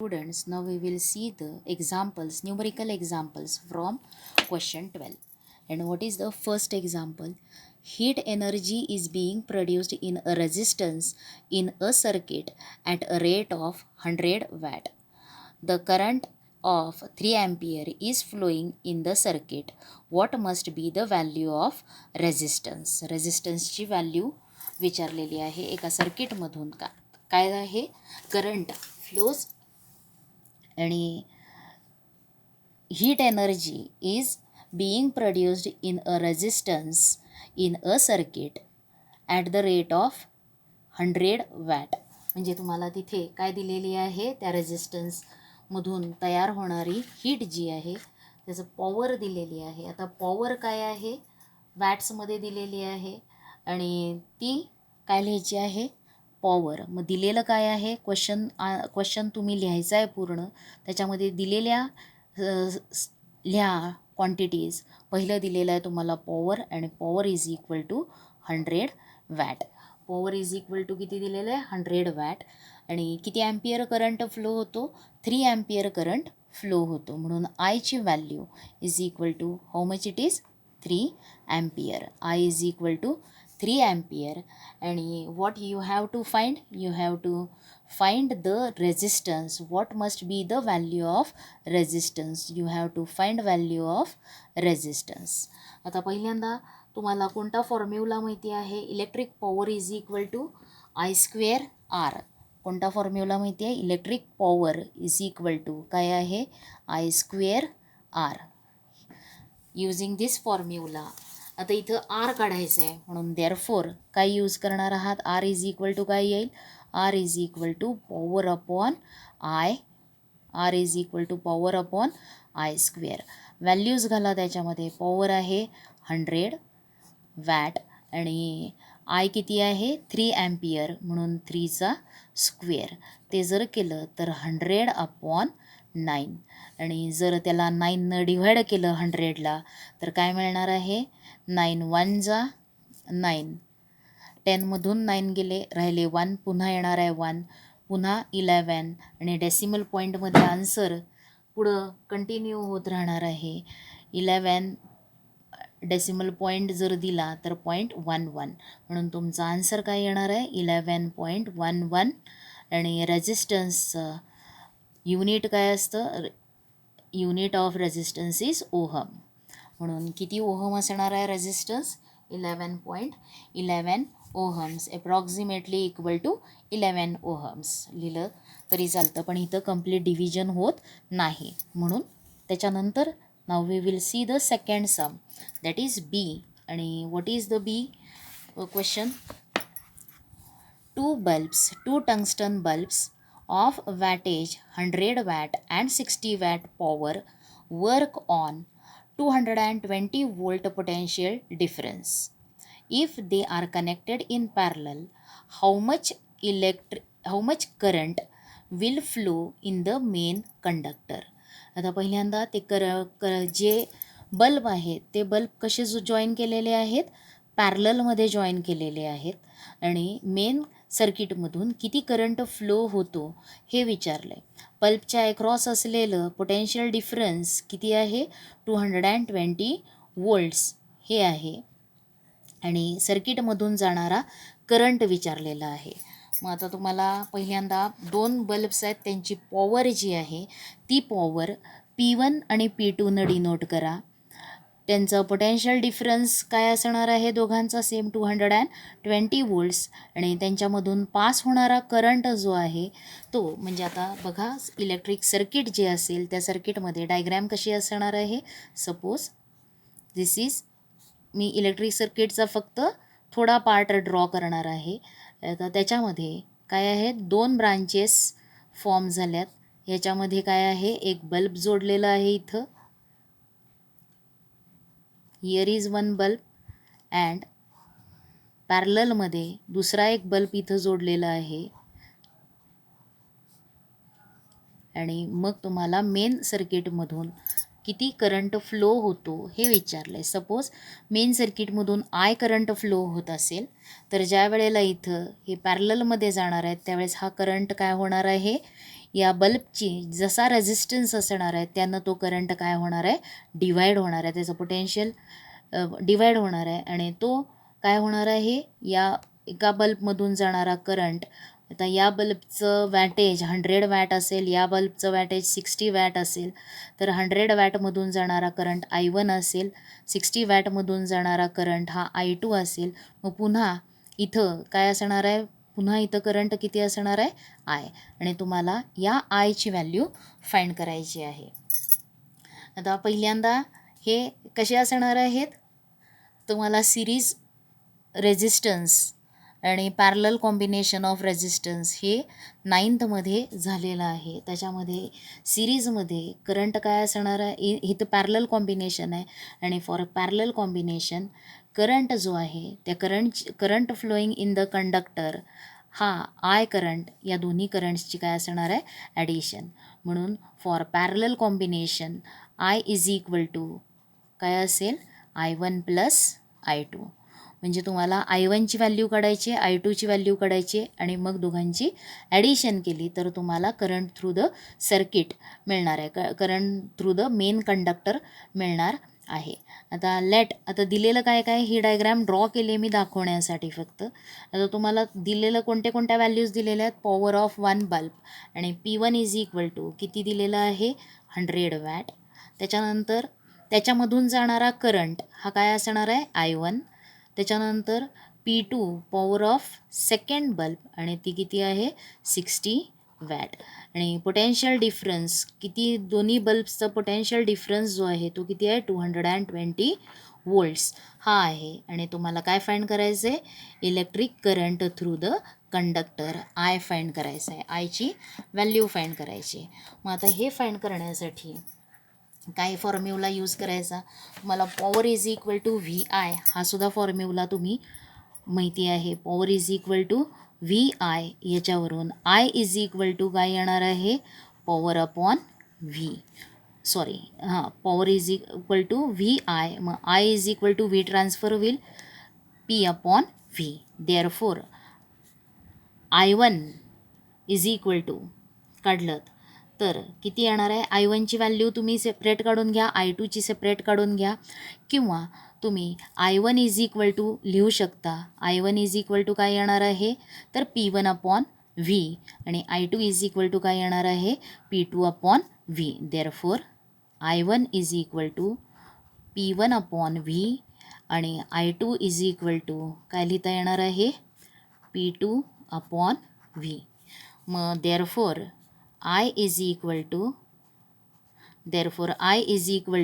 Students, now we will see the examples, numerical examples from question 12. And what is the first example? Heat energy is being produced in a resistance in a circuit at a rate of 100 watt. The current of 3 ampere is flowing in the circuit. What must be the value of resistance? Resistance ची value विचारलेली आहे एका सर्किटमधून काय आहे current flows आणि heat energy is being produced in a resistance in a circuit at the rate of 100 watt. म्हणजे तुम्हाला तिथे काय दिलेली आहे त्या रेजिस्टन्समधून तयार होणारी हीट जी आहे त्याचं पॉवर दिलेली आहे. आता पॉवर काय आहे वॅट्समध्ये दिलेली आहे आणि ती काय लिहायची आहे पॉवर. मग दिलेलं काय आहे क्वेश्चन तुम्ही लिहायचं आहे पूर्ण. त्याच्यामध्ये दिलेल्या लिहा क्वांटिटीज. पहिलं दिलेलं आहे तुम्हाला पॉवर आणि power is equal to 100 watt. Power is equal to किती दिलेलं आहे 100 वॅट. आणि किती ॲम्पियर करंट फ्लो होतो 3 ॲम्पियर करंट फ्लो होतो. म्हणून आयची value is equal to how much it is 3 ampere. I is equal to 3 ampere. And what you have to find? You have to find the resistance. What must be the value of resistance? You have to find value of resistance. आता पहिल्यांदा तुम्हाला कोणता formula माहिती आहे? Electric power is equal to I square R. कोणता formula माहिती आहे? Electric power is equal to काय आहे I square R. Using this formula आता इथं आर काढायचं आहे म्हणून देअरफॉर काय यूज करणार आहात? आर इज इक्वल टू काय येईल? R is equal to power upon I. R is equal to power upon I square. Values घाला त्याच्यामध्ये. पॉवर आहे 100 वॅट आणि आय किती आहे 3 ॲम्पियर म्हणून 3चा स्क्वेअर. ते जर केलं तर 100 अपॉन 9 आणि जर त्याला 9 डिव्हाइड केलं 100ला तर काय मिळणार आहे 9 1 जा 9. 10मधून 9 गेले राहिले 1. पुन्हा येणार आहे 1. पुन्हा 11 आणि डेसिमल पॉईंटमध्ये आन्सर पुढं कंटिन्यू होत राहणार आहे. 11 डेसिमल पॉईंट जर दिला तर 0.11 म्हणून तुमचा आन्सर काय येणार आहे 11.11. आणि रेजिस्टन्सचं युनिट काय असतं? Unit of resistance is ohm. म्हणून किती ओहम असणार आहे resistance 11.11 ohms. Approximately equal to 11 ohms लिहिलं तरी चालतं. पण इथं कंप्लीट डिव्हिजन होत नाही म्हणून त्याच्यानंतर नाव we will see the second sum that is B. आणि what is the B question? 2 tungsten bulbs of wattage 100 watt and 60 watt power work on 220 volt potential difference. If they are connected in parallel, how much current will flow in the main conductor? आता पहिल्यांदा ते जे bulb आहेत ते bulb कसे join केलेले आहेत पॅरललमध्ये join केलेले आहेत आणि मेन सर्किटमधून किती करंट फ्लो होतो हे विचारलं आहे. बल्बच्या अक्रॉस असलेलं पोटेन्शियल डिफरन्स किती आहे 220 वोल्ट्स हे आहे आणि सर्किटमधून जाणारा करंट विचारलेला आहे. मग आता तुम्हाला पहिल्यांदा 2 बल्ब्स आहेत त्यांची पॉवर जी आहे ती पॉवर P1 आणि P2 न डिनोट करा. त्यांचं पोटेन्शियल डिफरन्स काय असणार आहे दोघांचा सेम 220 वोल्ट्स आणि त्यांच्यामधून पास होणारा करंट जो आहे तो म्हणजे आता बघा इलेक्ट्रिक सर्किट जे असेल त्या सर्किटमध्ये डायग्रॅम कशी असणार आहे. Suppose this is me electric सर्किटचा फक्त थोडा पार्ट ड्रॉ करणार आहे. तर त्याच्यामध्ये काय आहे 2 ब्रांचेस फॉर्म झाल्यात. ह्याच्यामध्ये काय आहे एक बल्ब जोडलेला आहे इथं. हिअर इज 1 बल्ब अँड पॅरललमध्ये दुसरा एक बल्ब इथं जोडलेला आहे. आणि मग तुम्हाला मेन सर्किटमधून किती करंट फ्लो होतो हे विचारलं आहे. सपोज मेन सर्किटमधून आय करंट फ्लो होत असेल तर ज्या वेळेला इथं हे पॅरललमध्ये जाणार आहेत त्यावेळेस हा करंट काय होणार आहे या बल्बची जसा रेझिस्टन्स असणार आहे त्यानं तो करंट काय होणार आहे, डिवाईड होणार आहे, त्याचं पोटेन्शियल डिवाईड होणार आहे आणि तो काय होणार आहे, या एका बल्बमधून जाणारा करंट. आता या बल्बचं वॅटेज 100 वॅट असेल, या बल्बचं वॅटेज 60 वॅट असेल, तर 100 वॅटमधून जाणारा करंट I1 असेल, 60 वॅटमधून जाणारा करंट हा I2 असेल. मग पुन्हा इथं काय असणार आहे, पुन्हा इथं करंट किती असणार आहे, I. आणि तुम्हाला या आयची व्हॅल्यू फाइंड करायची आहे. आता पहिल्यांदा हे कसे असणार आहेत, तुम्हाला सिरीज रेझिस्टन्स आणि पॅरलल कॉम्बिनेशन ऑफ रेझिस्टन्स हे 9thमध्ये झालेलं आहे. त्याच्यामध्ये सिरीजमध्ये करंट काय असणार आहे, इथं पॅरलल कॉम्बिनेशन आहे आणि फॉर पॅरलल कॉम्बिनेशन करंट जो आहे त्या current flowing in the conductor हा आय करंट, या दोन्ही करंट्सची काय असणार आहे, ॲडिशन. म्हणून for parallel combination I is equal to काय असेल, I1 प्लस I2. म्हणजे तुम्हाला I1ची व्हॅल्यू काढायची, I2ची व्हॅल्यू काढायची आणि मग दोघांची ॲडिशन केली तर तुम्हाला करंट थ्रू द सर्किट मिळणार आहे, current through the main conductor मिळणार आहे. आता दिलेलं काय काय, ही डायग्राम ड्रॉ केली मी दाखवण्यासाठी फक्त. आता तुम्हाला दिलेलं कोणत्या व्हॅल्यूज दिलेल्या आहेत, पॉवर ऑफ 1 बल्ब आणि P1 इज इक्वल टू किती दिलेलं आहे, 100 वॅट. त्याच्यानंतर त्याच्यामधून जाणारा करंट हा काय असणार आहे, I1. त्याच्यानंतर P2 power of second bulb आणि ती किती आहे, 60 वॅट. आणि पोटेन्शियल डिफरन्स किती, दोन्ही बल्ब्सचा पोटेन्शियल डिफरन्स जो आहे तो किती आहे, 220 वोल्ट्स हा आहे. आणि तुम्हाला काय फाइंड करायचं आहे, electric current through the conductor I find करायचं आहे, आयची व्हॅल्यू फाइंड करायची. मग आता हे फाइंड करण्यासाठी काय फॉर्म्युला यूज करायचा, मला power is equal to VI हा सुद्धा फॉर्म्युला तुम्ही माहिती आहे. Power is equal to VI, याच्यावरून I इज इक्वल टू काय येणार आहे, power upon V. Power is equal to VI, मग I is equal to V transfer होईल P upon V. Therefore I1 is equal to काढलं तर किती येणार आहे, I1ची व्हॅल्यू तुम्ही सेपरेट काढून घ्या, I2ची सेपरेट काढून घ्या, किंवा तुम्ही I1 इज इक्वल टू लिहू शकता. I1 इज इक्वल टू काय येणार आहे, तर P1 अपॉन V आणि I2 इज इक्वल टू काय येणार आहे, P2 upon V. Therefore I1 is equal to P1 upon V आणि I2 इज इक्वल टू काय लिहिता येणार आहे, P2 अपॉन V. मग therefore I is equal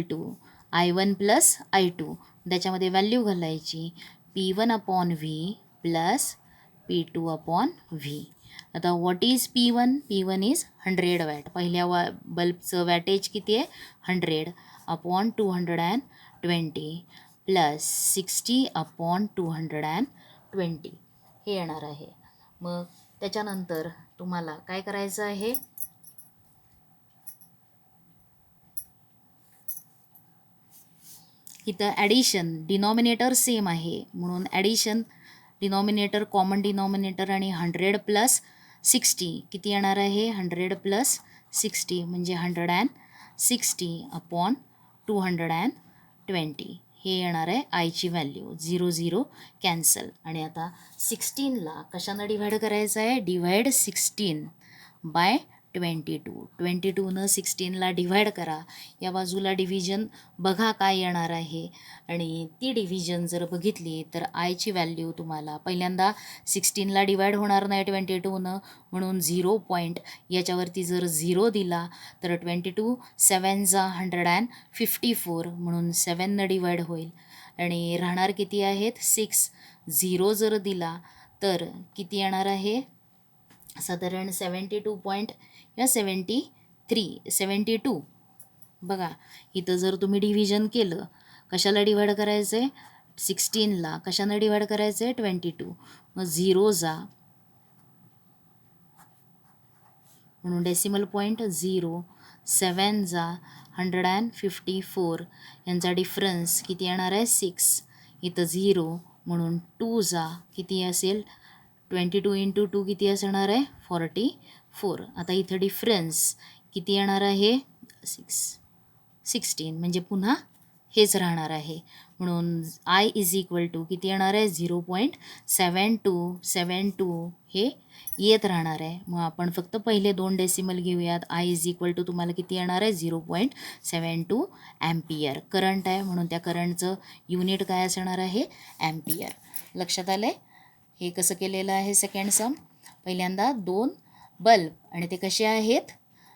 to I1 plus I2, त्याच्यामध्ये व्हॅल्यू घालायची, P1 upon V plus P2 upon V. आता what is P1, P1 is 100 watt. पहिल्या बल्बचं वॅटेज किती आहे, 100 अपॉन 220 प्लस 60 अपॉन 220 हे येणार आहे. मग त्याच्यानंतर तुम्हाला काय करायचं आहे, इथं ॲडिशन, डिनॉमिनेटर सेम आहे म्हणून ॲडिशन, डिनॉमिनेटर कॉमन डिनॉमिनेटर आणि 100 प्लस 60 किती येणार आहे, 100 प्लस 60 म्हणजे 160 अपॉन 220 हे येणार आहे आयची व्हॅल्यू. 0 0 कॅन्सल. आणि आता 16ला कशानं डिव्हाइड करायचं आहे, डिव्हाइड 16 बाय 22नं 16ला डिव्हाइड करा. या बाजूला डिव्हिजन बघा काय येणार आहे आणि ती डिव्हिजन जर बघितली तर आयची व्हॅल्यू तुम्हाला पहिल्यांदा 16ला डिव्हाइड होणार नाही 22नं, म्हणून 0 पॉईंट याच्यावरती जर 0 दिला तर 22 7 जा 154 म्हणून 7नं डिव्हाइड होईल आणि राहणार किती आहेत 6. 0 जर दिला तर किती येणार आहे, साधारण 72 पॉईंट या 72. बघा इथं जर तुम्ही डिव्हिजन केलं, कशाला डिव्हाइड करायचं आहे, 16ला कशानं डिव्हाइड करायचं आहे, 22. मग 0 जा म्हणून डेसिमल पॉईंट 0, 7 जा 154 यांचा डिफरन्स किती येणार आहे 6. इथं 0 म्हणून 2 जा किती असेल, 22 × 2 किती असणार आहे 44. 4. आता इथं डिफरन्स किती येणार आहे 16 म्हणजे पुन्हा हेच राहणार आहे. म्हणून आय इज इक्वल टू किती येणार आहे 0.7272 हे येत राहणार आहे. मग आपण फक्त पहिले 2 डेसिमल घेऊयात. आय इज इक्वल टू तुम्हाला किती येणार आहे 0.72 ॲम्पियर करंट आहे, म्हणून त्या करंटचं युनिट काय असणार आहे ॲम्पियर. लक्षात आलं आहे. हे कसं केलेलं आहे सेकंड सम. पहिल्यांदा 2 बल्ब आणि ते कसे आहेत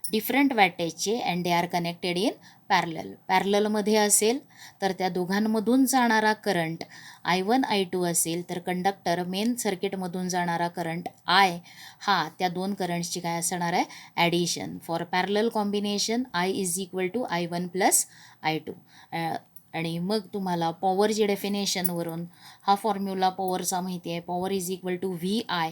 डिफरंट वॅटेजचे and they are connected in पॅरललमध्ये असेल तर त्या दोघांमधून जाणारा करंट I1 I2 असेल तर कंडक्टर मेन सर्किटमधून जाणारा करंट आय हा त्या दोन करंट्सची काय असणार आहे addition. For parallel combination I is equal to I1 plus I2. आणि मग तुम्हाला पॉवरची डेफिनेशनवरून हा फॉर्म्युला पॉवरचा माहिती आहे. Power is equal to VI,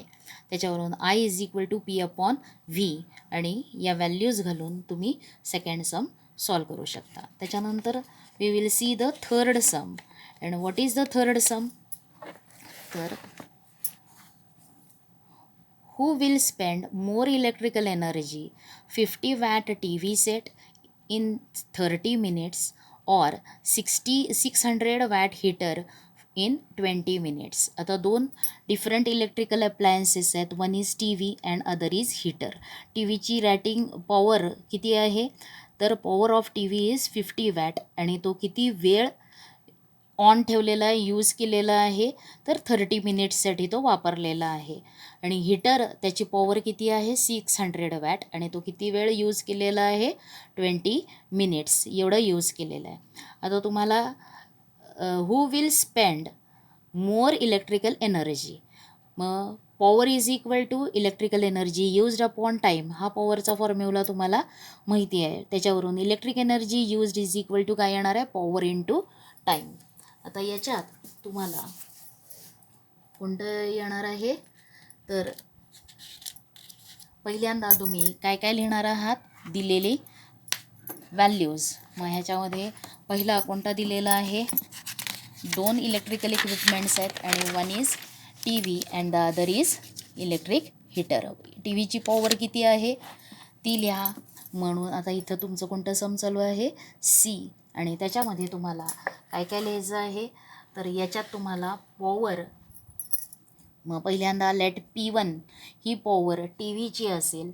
त्याच्यावरून I is equal to P/V आणि या व्हॅल्यूज घालून तुम्ही सेकंड सम सॉल्व करू शकता. त्याच्यानंतर we will see the third sum. And what is the third sum. तर who will spend more electrical energy 50 watt TV set in 30 minutes or 600 watt heater in 20 minutes. आता दोन different electrical appliances आहेत. One is TV and other is heater. TVची rating power किती आहे तर power of TV is 50 watt आणि तो किती वेळ ऑन ठेवलेला आहे यूज केलेला आहे तर 30 मिनिट्ससाठी तो वापरलेला आहे. आणि हीटर त्याची पॉवर किती आहे 600 वॅट आणि तो किती वेळ यूज केलेला आहे 20 मिनिट्स एवढं यूज केलेलं आहे. आता तुम्हाला who will spend more electrical energy. मग power is equal to electrical energy used upon time हा पॉवरचा फॉर्म्युला तुम्हाला माहिती आहे. त्याच्यावरून electric energy used is equal to काय येणार आहे पॉवर इंटू टाईम. आता याच्यात तुम्हाला कोणतं येणार आहे तर पहिल्यांदा तुम्ही काय काय लिहिणार आहात दिलेली व्हॅल्यूज. मग ह्याच्यामध्ये पहिला कोणता दिलेला आहे 2 इलेक्ट्रिकल इक्विपमेंट्स आहेत आणि one is TV and the other is electric heater. TVची पॉवर किती आहे ती लिहा. म्हणून आता इथं तुमचं कोणतं सम चालू आहे C आणि त्याच्यामध्ये तुम्हाला काय काय लिहायचं आहे तर याच्यात तुम्हाला पॉवर मग पहिल्यांदा लेट P1 ही पॉवर TVची असेल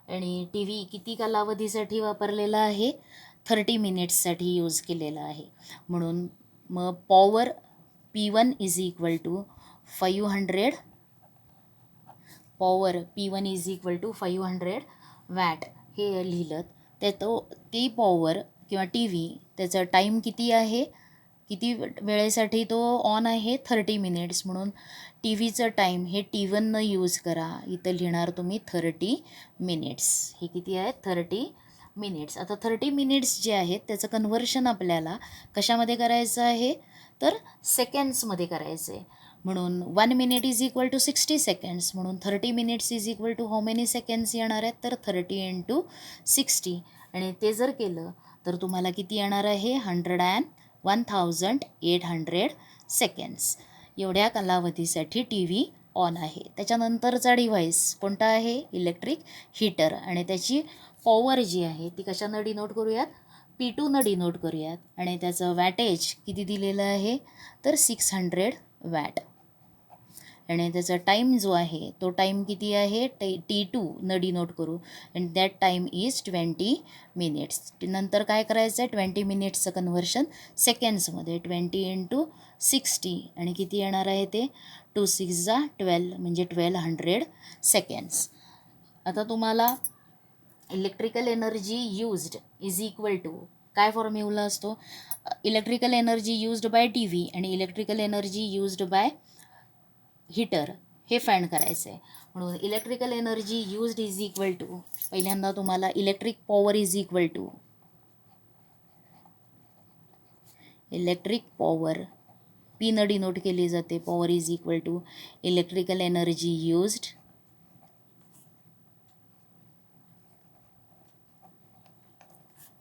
आणि TV किती कालावधीसाठी वापरलेला आहे 30 मिनिट्ससाठी यूज केलेला आहे. म्हणून मग power P1 is equal to 500 power P1 is equal to 500 watt हे लिहिलं ते ती पॉवर किंवा TV त्याचं टाईम किती आहे किती वेळेसाठी तो ऑन आहे 30 मिनिट्स. म्हणून TVचं टाईम हे T1 यूज करा. इथं लिहिणार तुम्ही 30 मिनिट्स. हे किती आहे 30 मिनिट्स. आता 30 मिनिट्स जे आहेत त्याचं कन्व्हर्शन आपल्याला कशामध्ये करायचं आहे तर सेकंड्समध्ये करायचं आहे. म्हणून 1 minute is equal to 60 seconds. म्हणून 30 minutes is equal to how many seconds येणार आहेत तर 30 इंटू 60 आणि ते जर केलं तर तुम्हाला किती येणार आहे 1800 सेकंड्स. एवढ्या कालावधीसाठी TV ऑन आहे. त्याच्यानंतरचा डिव्हाइस कोणता आहे इलेक्ट्रिक हीटर आणि त्याची पॉवर जी आहे ती कशानं डिनोट करूयात P2 न डिनोट करूयात आणि त्याचं वॅटेज किती दिलेलं आहे तर 600 वॅट आणि त्याचा टाईम जो आहे तो टाईम किती आहे T2 न डिनोट करू and that time is 20 minutes. नंतर काय करायचं आहे 20 मिनिट्सचं कन्व्हर्शन सेकंड्समध्ये 20 इंटू 60 आणि किती येणार आहे ते 2 6 12 म्हणजे 1200 सेकंड्स. आता तुम्हाला electrical energy used is equal to काय फॉर्म्युला असतो electrical energy used by TV आणि electrical energy used by heater हे फाइंड करायचं आहे. म्हणून electrical energy used is equal to पहिल्यांदा तुम्हाला electric power is equal to electric power P न डिनोट केली जाते. Power is equal to electrical energy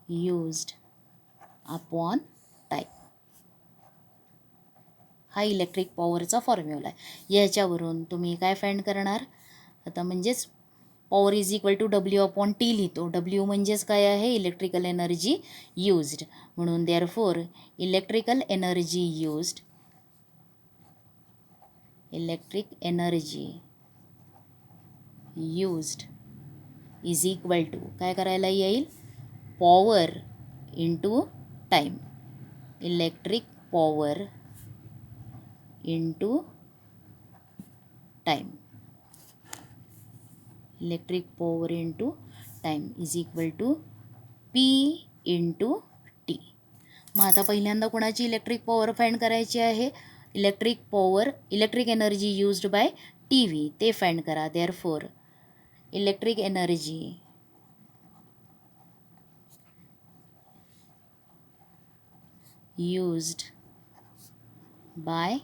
used upon time. हा इलेक्ट्रिक पॉवरचा फॉर्म्युला आहे. याच्यावरून तुम्ही काय फाइंड करणार आता म्हणजेच power is equal to W/T लिहितो. W म्हणजेच काय आहे, इलेक्ट्रिकल एनर्जी यूज्ड. म्हणून therefore electric energy used is equal to काय करायला येईल, power into time. Electric power into time. Electric power into time is equal to P into T. मग आता पहिल्यांदा कोणाची इलेक्ट्रिक पॉवर फाइंड करायची आहे, electric energy used by TV ते फाइंड करा. Therefore electric energy used by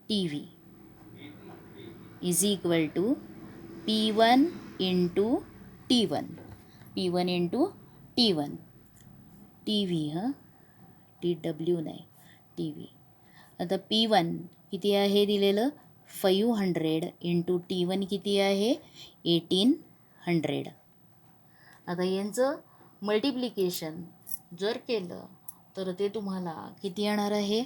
TV is equal to P1 into T1. P1 into T1. TV TW नाही, TV. आता P1 किती आहे दिलेलं, 500 इंटू T1 किती आहे, 1800. आता यांचं मल्टिप्लिकेशन जर केलं तर ते तुम्हाला किती येणार आहे,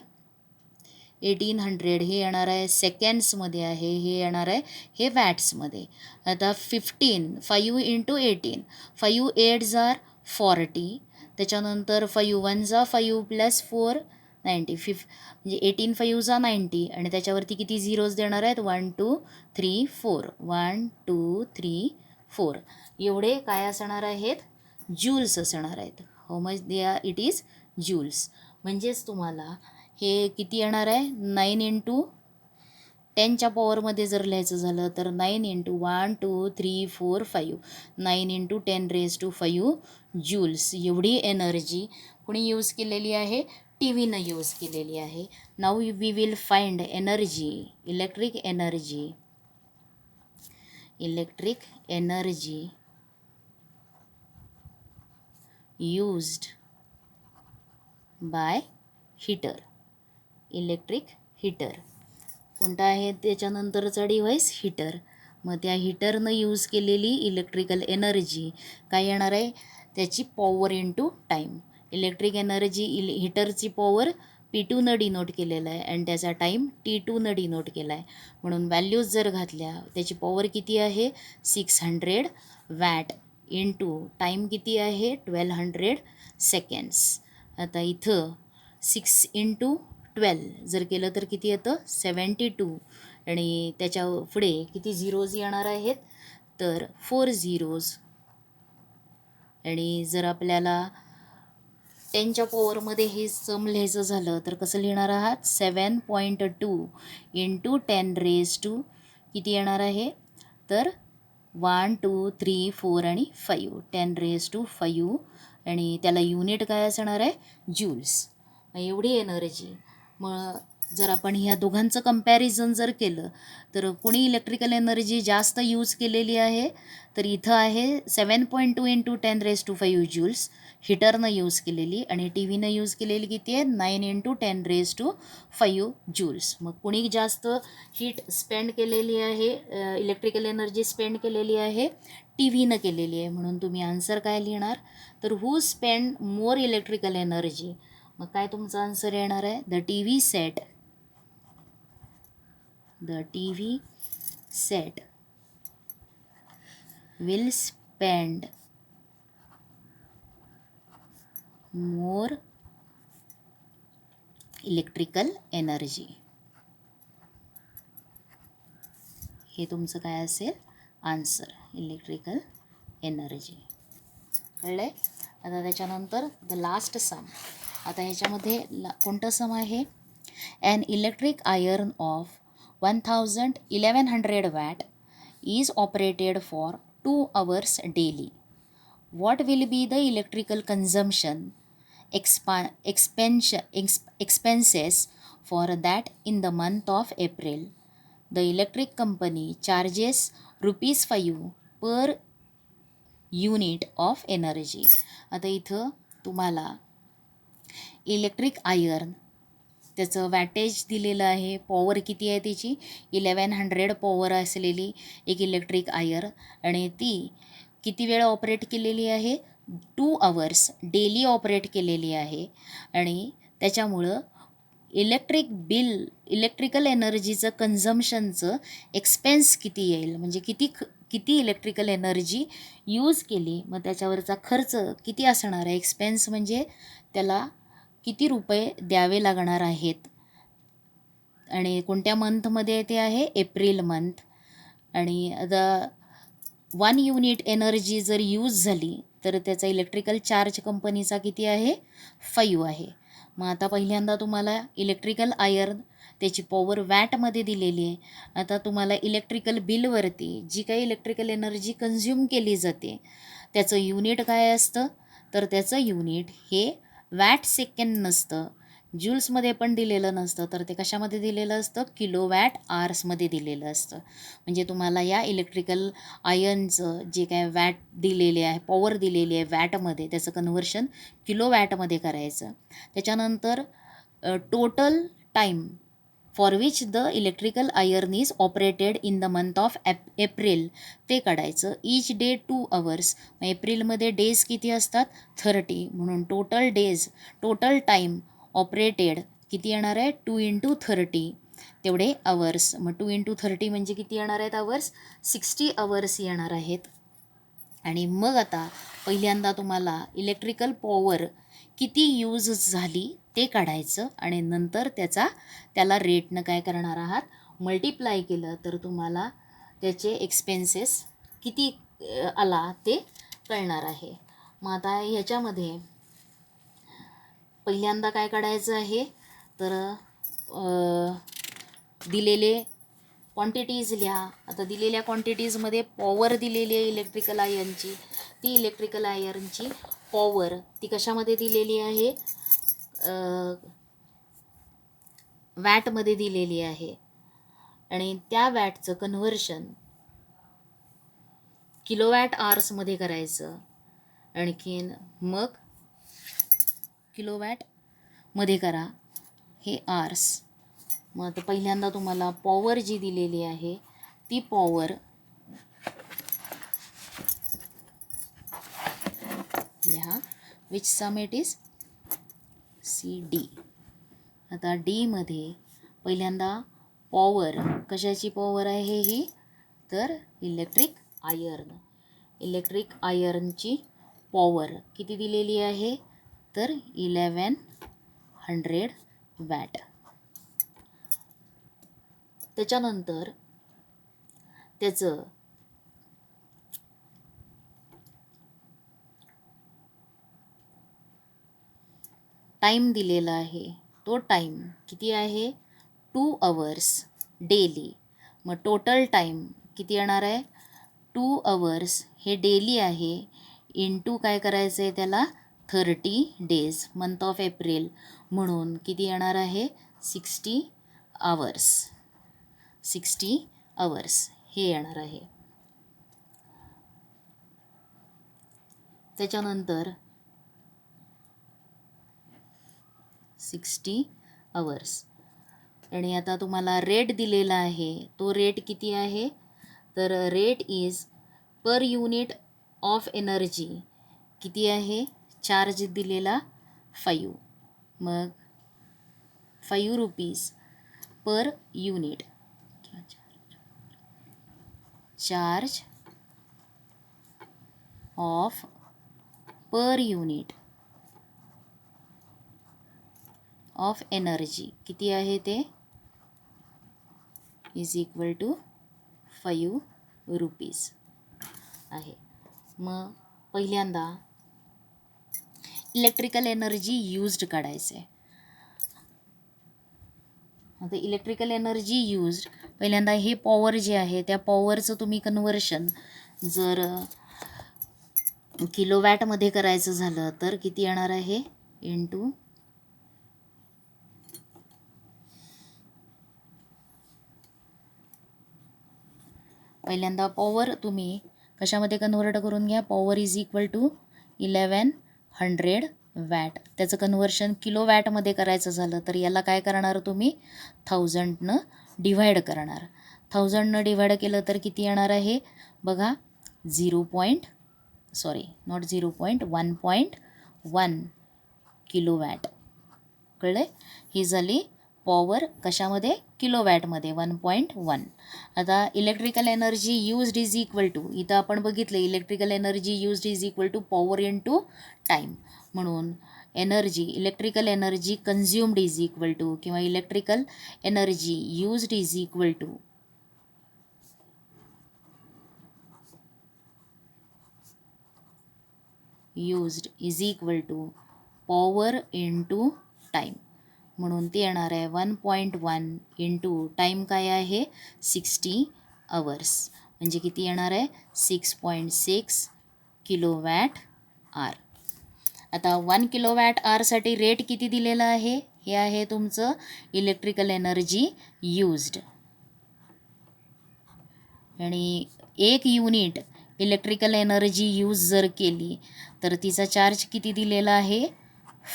1800. हे येणार आहे सेकंड्समध्ये आहे, हे येणार आहे हे वॅट्समध्ये. आता 5 इंटू 18, 5 8s आर 40. त्याच्यानंतर 5 1s 5 प्लस 4 90. म्हणजे 18 5s 90 आणि त्याच्यावरती किती झिरोज देणार आहेत, 1 2 3 4, 1 2 3 4. एवढे काय असणार आहेत, जूल्स असणार आहेत. How much they are, it is joules. म्हणजेच तुम्हाला हे किती येणार आहे, 9 इंटू 10च्या पॉवरमध्ये जर लिहायचं झालं तर 9 इंटू 1 2 3 4 5, 9 इंटू 10⁵ जूल्स. एवढी एनर्जी कुणी यूज केलेली आहे, TVनं यूज केलेली आहे. Now we will find electric energy used by heater. Electric heater कोणता आहे, त्याच्यानंतरचा डिव्हाइस हीटर. मग त्या हीटरनं यूज केलेली इलेक्ट्रिकल एनर्जी काय येणार आहे, त्याची power into time. Electric energy हीटरची पॉवर P2नं डिनोट केलेलं आहे आणि त्याचा टाईम T2नं डिनोट केला आहे. म्हणून व्हॅल्यूज जर घातल्या, त्याची पॉवर किती आहे, 600 वॅट इंटू टाईम किती आहे, 1200 सेकंड्स. आता इथं 6 इंटू 12 जर केलं तर किती येतं, 72. आणि त्याच्या पुढे किती झिरोज येणार आहेत, तर 4 झिरोज. आणि जर आपल्याला 10च्या पॉवरमध्ये हे सम लिहायचं झालं तर कसं लिहिणार आहात, 7.2 इंटू 10⁻² किती येणार आहे, तर 1 2 3 4 आणि 5, 10⁵. आणि त्याला युनिट काय असणार आहे, जूल्स. एवढी एनर्जी. मग जर आपण ह्या दोघांचं कंपॅरिझन जर केलं तर कोणी इलेक्ट्रिकल एनर्जी जास्त यूज केलेली आहे, तर इथं आहे 7.2 इंटू 10⁵ जूल्स हीटरनं यूज केलेली. आणि TVनं यूज केलेली किती आहे, 9 इंटू 10⁵ जूल्स. मग कुणी जास्त हीट स्पेंड केलेली आहे, इलेक्ट्रिकल एनर्जी स्पेंड केलेली आहे, TVनं केलेली आहे. म्हणून तुम्ही आन्सर काय लिहिणार, तर हू स्पेंड मोर इलेक्ट्रिकल एनर्जी. मग काय तुमचा आन्सर येणार आहे, the TV set will spend more electrical energy. हे तुमचं काय असेल आन्सर, इलेक्ट्रिकल एनर्जी. कळलं आहे. आता त्याच्यानंतर द लास्ट सम. आता ह्याच्यामध्ये कोणतं सम आहे, an electric iron of 1100 watt is operated for 2 hours daily. What will be the electrical consumption expenses for that in the month of April? The electric company charges ₹5 per unit of energy. आता इथं तुम्हाला electric iron त्याचं weightage दिलेलं आहे, power किती आहे त्याची 1100 power असलेली एक इलेक्ट्रिक आयर, आणि ती किती वेळ ऑपरेट केलेली आहे 2 आवर्स डेली ऑपरेट केलेली आहे. आणि त्याच्यामुळं इलेक्ट्रिकल एनर्जीचं कन्झम्पशनचं एक्सपेन्स किती येईल, म्हणजे किती इलेक्ट्रिकल एनर्जी यूज केली, मग त्याच्यावरचा खर्च किती असणार आहे, एक्सपेन्स म्हणजे त्याला किती रुपये द्यावे लागणार आहेत. आणि कोणत्या मंथमध्ये ते आहे एप्रिल मंथ. आणि आता 1 युनिट एनर्जी जर यूज झाली तर त्याचा इलेक्ट्रिकल चार्ज कंपनीचा किती आहे 5 आहे. मग आता पहिल्यांदा तुम्हाला इलेक्ट्रिकल आयर्न त्याची पॉवर वॅटमध्ये दिलेली आहे. आता तुम्हाला इलेक्ट्रिकल बिलवरती जी काही इलेक्ट्रिकल एनर्जी कन्झ्युम केली जाते त्याचं युनिट काय असतं, तर त्याचं युनिट हे वॅट सेकंड नसतं, ज्यूल्समध्ये पण दिलेलं नसतं, तर ते कशामध्ये दिलेलं असतं किलोवॅट आवर्समध्ये दिलेलं असतं. म्हणजे तुम्हाला या इलेक्ट्रिकल आयर्नचं जे काय वॅट दिलेले आहे, पॉवर दिलेली आहे वॅटमध्ये, त्याचं कन्व्हर्शन किलोवॅटमध्ये करायचं. त्याच्यानंतर total time for which the electrical iron is operated in the month of April ते काढायचं. ईच डे 2 आवर्स, मग एप्रिलमध्ये डेज किती असतात 30, म्हणून टोटल टाईम ऑपरेटेड किती येणार आहे 2 × 30 तेवढे आवर्स. मग 2 × 30 म्हणजे किती येणार आहेत आवर्स 60 आवर्स येणार आहेत. आणि मग आता पहिल्यांदा तुम्हाला इलेक्ट्रिकल पॉवर किती यूज झाली ते काढायचं, आणि नंतर त्याला रेटनं काय करणार आहात मल्टिप्लाय केलं तर तुम्हाला त्याचे एक्सपेन्सेस किती आला ते कळणार आहे. मग आता ह्याच्यामध्ये पहिल्यांदा काय काढायचं आहे, तर दिलेले क्वांटिटीज लिहा. आता दिलेल्या क्वांटिटीजमध्ये पॉवर दिलेली आहे इलेक्ट्रिकल आयर्नची, ती इलेक्ट्रिकल आयर्नची पॉवर ती कशामध्ये दिलेली आहे वॅटमध्ये दिलेली आहे, आणि त्या वॅटचं कन्व्हर्शन किलोवॅट आवर्समध्ये करायचं. आणखीन मग किलोवॅटमध्ये करा हे आवर्स. मग आता पहिल्यांदा तुम्हाला पॉवर जी दिलेली आहे ती पॉवर लिहा, which sum it is CD. आता डीमध्ये पहिल्यांदा पॉवर कशाची पॉवर आहे ही, तर इलेक्ट्रिक आयर्नची पॉवर किती दिलेली आहे, तर 1100 वॅट. त्याच्यानंतर त्याचं टाईम दिलेला आहे, तो टाईम किती आहे 2 आवर्स डेली. मग टोटल टाईम किती येणार आहे 2 आवर्स हे डेली आहे, इंटू काय करायचं आहे त्याला 30 डेज मंथ ऑफ एप्रिल, म्हणून किती येणार आहे 60 आवर्स हे येणार आहे. त्याच्यानंतर 60 आवर्स, आणि आता तुम्हाला रेट दिलेला आहे, तो रेट किती आहे, तर rate is per unit of energy किती आहे, चार्ज दिलेला 5, मग 5 rupees per unit, charge of per unit of energy किती आहे ते इज इक्वल टू 5 रुपीज आहे. मग पहिल्यांदा इलेक्ट्रिकल एनर्जी यूज्ड काढायचं आहे. आता इलेक्ट्रिकल एनर्जी यूज्ड पहिल्यांदा हे पॉवर जे आहे त्या पॉवरचं तुम्ही कन्व्हर्शन जर किलोवॅटमध्ये करायचं झालं तर किती येणार आहे इंटू पहिल्यांदा पॉवर तुम्ही कशामध्ये कन्व्हर्ट करून घ्या, power is equal to 1100 watt. त्याचं कन्व्हर्शन किलो वॅटमध्ये करायचं झालं तर याला काय करणार तुम्ही 1000नं डिव्हाइड करणार. 1000नं डिव्हाइड केलं तर किती येणार आहे बघा 1.1 किलो वॅट. कळले. ही झाली पॉवर कशामध्ये किलोवॅटमध्ये 1.1. आता electrical energy used is equal to, इथं आपण बघितलं electrical energy used is equal to power into time. म्हणून electrical energy consumed is equal to किंवा electrical energy used is equal to power into time. म्हणून ते येणार आहे 1.1 इंटू टाईम काय आहे 60 आवर्स. म्हणजे किती येणार आहे 6.6 किलोवॅट आर. आता 1 किलोवॅट आरसाठी रेट किती दिलेला आहे, हे आहे तुमचं इलेक्ट्रिकल एनर्जी यूज्ड. आणि 1 युनिट इलेक्ट्रिकल एनर्जी यूज जर केली तर तिचा चार्ज किती दिलेला आहे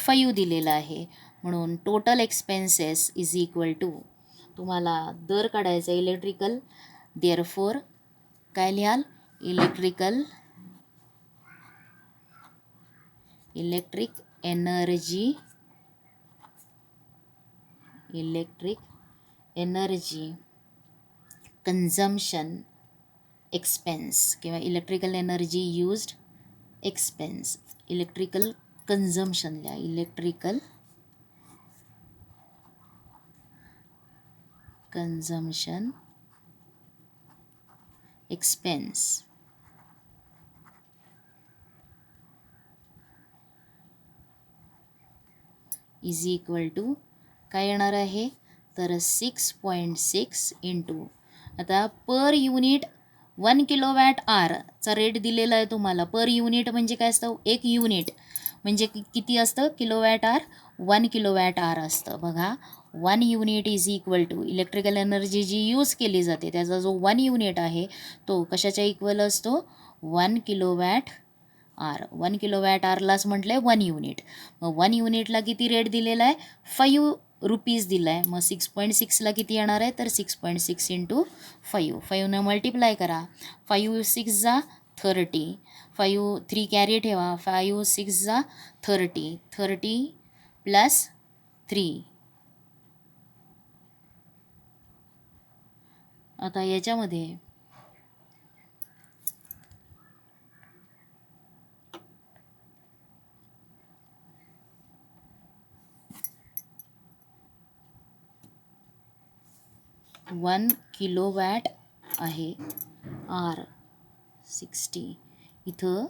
5 दिलेला आहे. म्हणून total expenses is equal to, तुम्हाला दर काढायचा इलेक्ट्रिकल, देअरफोर काय लिहाल इलेक्ट्रिक एनर्जी कन्झम्पशन एक्सपेन्स किंवा electrical energy used expense. Electrical consumption लिहा, electrical consumption expense is equal to काय येणार आहे तर 6.6 इंटू, आता पर युनिट 1 किलोवॅट आरचा रेट दिलेला आहे तुम्हाला. पर युनिट म्हणजे काय असतं 1 युनिट म्हणजे किती असतं किलोवॅट आर 1 किलोवॅट आर असतं. बघा 1 unit is equal to electrical energy जी यूज केली जाते त्याचा जो 1 युनिट आहे तो कशाच्या इक्वल असतो 1 किलोवॅट आर. 1 किलोवॅट आरलाच म्हटलं आहे 1 युनिट. मग 1 युनिटला किती रेट दिलेला आहे 5 रुपीज दिला आहे. मग 6.6ला किती येणार आहे तर 6.6 इंटू 5 मल्टिप्लाय करा. 5 6 जा 30, 5 3 कॅरी ठेवा, 5 6 जा 30 प्लस 3. आता याच्यामध्ये 1 किलोवॅट आहे आर 60, इथं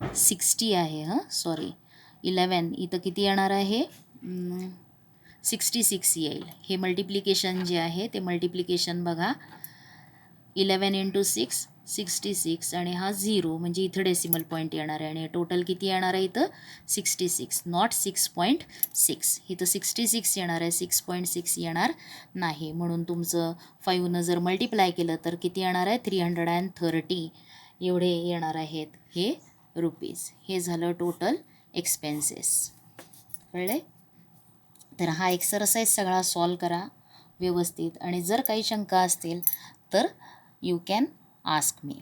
60 आहे 11, इथं किती येणार आहे 66 येईल. हे मल्टिप्लिकेशन जे आहे ते मल्टिप्लिकेशन बघा 11 इंटू 6 66 आणि हा 0 म्हणजे इथं डेसिमल पॉईंट येणार आहे आणि टोटल किती येणार आहे इथं 66 नॉट 6.6. इथं 66 येणार आहे 6.6 येणार नाही. म्हणून तुमचं 5नं जर मल्टिप्लाय केलं तर किती येणार आहे 330 एवढे येणार आहेत हे रुपीज. हे झालं टोटल एक्सपेन्सेस. कळले. तर हा एक्सरसाइज सगळा सॉल्व करा व्यवस्थित आणि जर काही शंका असतील तर यू कॅन आस्क मी.